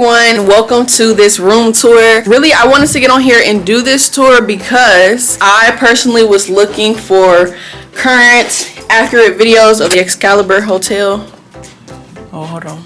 everyone, welcome to this room tour. Really, I wanted to get on here and do this tour because I personally was looking for current, accurate videos of the Excalibur Hotel. Oh, hold on.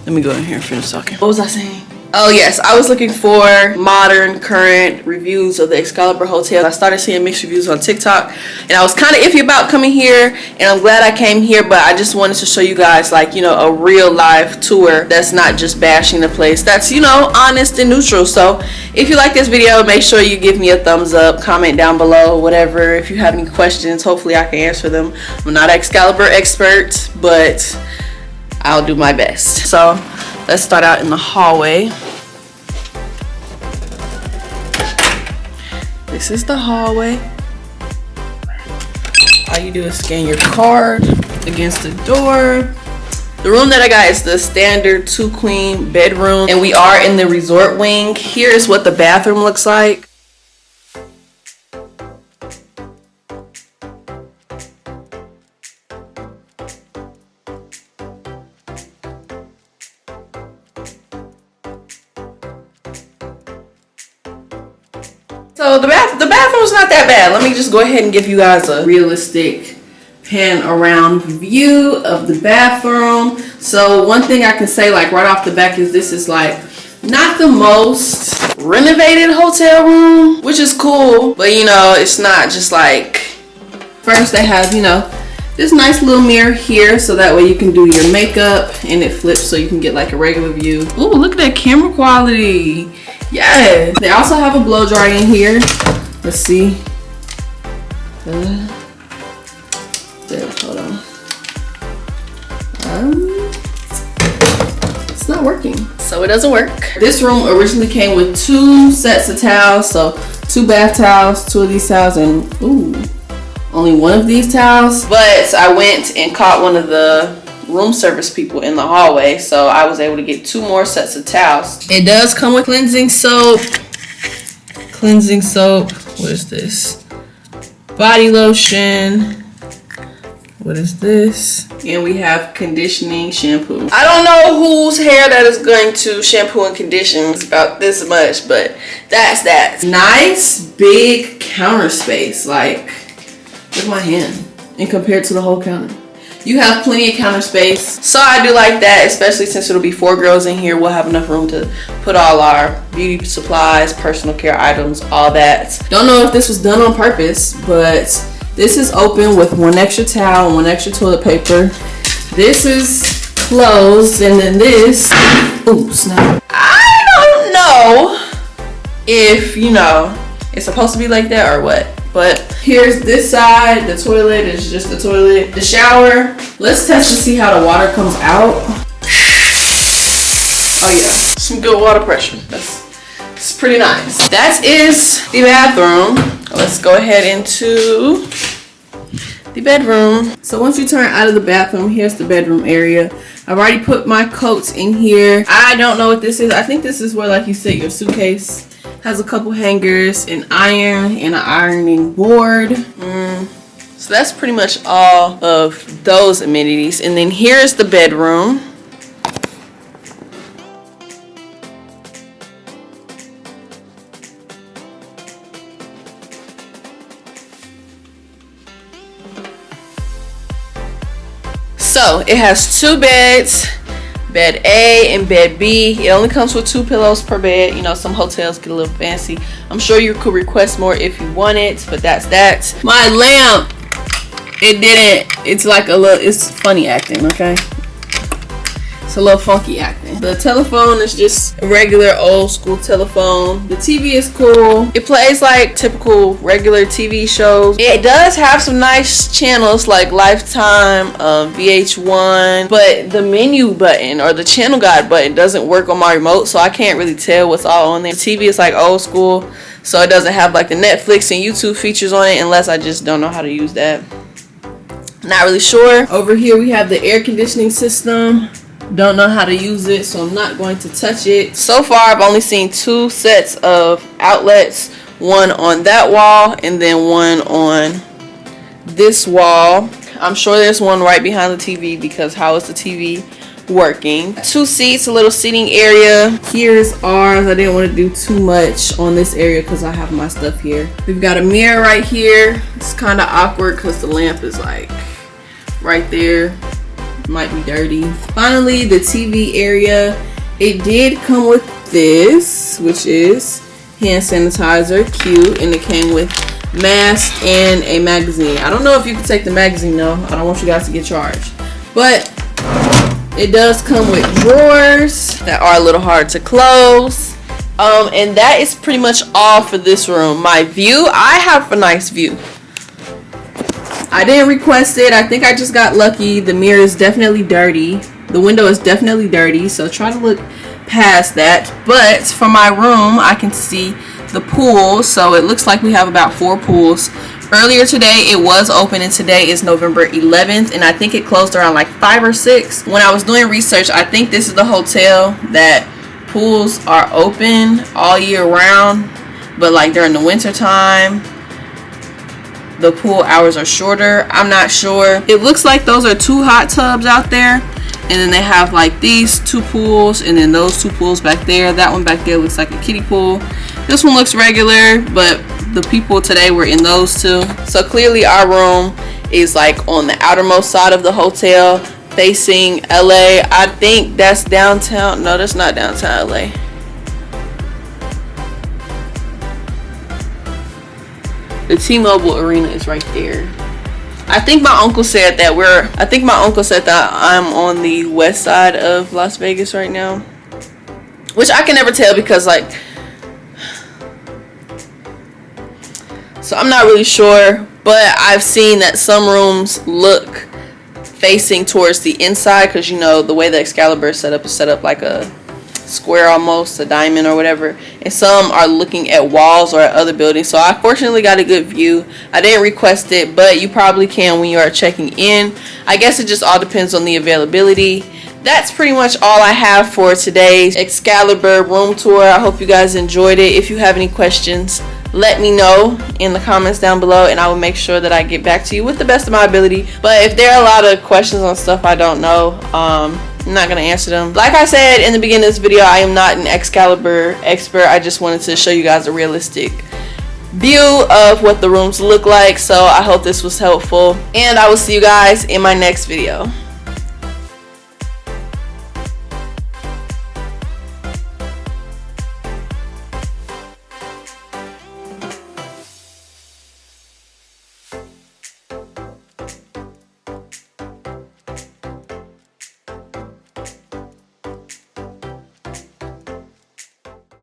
Let me go in here and finish talking. What was I saying? Oh yes, I was looking for modern, current reviews of the Excalibur Hotel. I started seeing mixed reviews on TikTok, and I was kind of iffy about coming here, and I'm glad I came here, but I just wanted to show you guys, like, you know, a real live tour that's not just bashing the place, that's, you know, honest and neutral. So if you like this video, make sure you give me a thumbs up, comment down below, whatever. If you have any questions, hopefully I can answer them. I'm not an Excalibur expert, but I'll do my best. So let's start out in the hallway. This is the hallway. All you do is scan your card against the door. The room that I got is the standard 2-queen bedroom, and we are in the resort wing. Here's what the bathroom looks like. So the bathroom's not that bad. Let me just go ahead and give you guys a realistic pan around view of the bathroom. So one thing I can say, like, right off the back is this is like not the most renovated hotel room, which is cool, but you know, it's not just like, first they have, you know, this nice little mirror here, so that way you can do your makeup and it flips so you can get like a regular view. Ooh, look at that camera quality. Yeah, they also have a blow dry in here. Let's see. There, hold on. It's not working, so it doesn't work. This room originally came with 2 sets of towels, so 2 bath towels, 2 of these towels, and ooh, only 1 of these towels. But I went and caught one of the room service people in the hallway, so I was able to get 2 more sets of towels. It does come with cleansing soap. What is this? Body lotion. What is this? And we have conditioning shampoo. I don't know whose hair that is going to shampoo and condition. It's about this much, but that's that. Nice big counter space. Like, look at my hand and compared to the whole counter. You have plenty of counter space, so I do like that, especially since it'll be 4 girls in here. We'll have enough room to put all our beauty supplies, personal care items, all that. Don't know if this was done on purpose, but this is open with 1 extra towel and 1 extra toilet paper. This is closed, and then this, ooh, snap. I don't know if, you know, it's supposed to be like that or what. But here's this side. The toilet is just the toilet. The shower. Let's test to see how the water comes out. Oh yeah, some good water pressure. It's pretty nice. That is the bathroom. Let's go ahead into the bedroom. So once you turn out of the bathroom, here's the bedroom area. I've already put my coats in here. I don't know what this is. I think this is where, like, you set your suitcase. Has a couple hangers, an iron, and an ironing board. So that's pretty much all of those amenities. And then here's the bedroom. So it has 2 beds. Bed A and bed B. It only comes with 2 pillows per bed. You know, some hotels get a little fancy. I'm sure you could request more if you want it, but that's that. My lamp, it didn't. It's like a little, it's funny acting, okay? It's a little funky acting. The telephone is just a regular old school telephone. The TV is cool. It plays like typical regular TV shows. It does have some nice channels like Lifetime, VH1, but the menu button or the channel guide button doesn't work on my remote, so I can't really tell what's all on there. The TV is like old school, so it doesn't have like the Netflix and YouTube features on it unless I just don't know how to use that. Not really sure. Over here we have the air conditioning system. Don't know how to use it, so I'm not going to touch it. So far I've only seen 2 sets of outlets, 1 on that wall and then 1 on this wall. I'm sure there's one right behind the TV, because how is the TV working? 2 seats, a little seating area. Here's ours. I didn't want to do too much on this area because I have my stuff here. We've got a mirror right here. It's kind of awkward because the lamp is like right there. Might be dirty. Finally, the TV area. It did come with this, which is hand sanitizer, cute, and it came with mask and a magazine. I don't know if you can take the magazine though. I don't want you guys to get charged, but it does come with drawers that are a little hard to close. And that is pretty much all for this room. My view, I have a nice view. I didn't request it. I think I just got lucky. The mirror is definitely dirty. The window is definitely dirty, so try to look past that. But for my room, I can see the pool, so it looks like we have about 4 pools. Earlier today it was open, and today is November 11th, and I think it closed around like 5 or 6. When I was doing research, I think this is the hotel that pools are open all year round, but like during the winter time the pool hours are shorter. I'm not sure. It looks like those are 2 hot tubs out there, and then they have like these 2 pools, and then those 2 pools back there. That one back there looks like a kiddie pool. This one looks regular, but the people today were in those 2. So clearly our room is like on the outermost side of the hotel, facing LA. I think that's downtown. No, that's not downtown LA. The T-Mobile Arena is right there. I think my uncle said that I'm on the west side of Las Vegas right now, which I can never tell because like, so I'm not really sure, but I've seen that some rooms look facing towards the inside, because you know the way the Excalibur is set up like a square, almost a diamond or whatever, and some are looking at walls or at other buildings. So I fortunately got a good view. I didn't request it, but you probably can when you are checking in. I guess it just all depends on the availability. That's pretty much all I have for today's Excalibur room tour. I hope you guys enjoyed it. If you have any questions, let me know in the comments down below, and I will make sure that I get back to you with the best of my ability. But if there are a lot of questions on stuff I don't know, I'm not going to answer them. Like I said in the beginning of this video, I am not an Excalibur expert. I just wanted to show you guys a realistic view of what the rooms look like. So I hope this was helpful, and I will see you guys in my next video.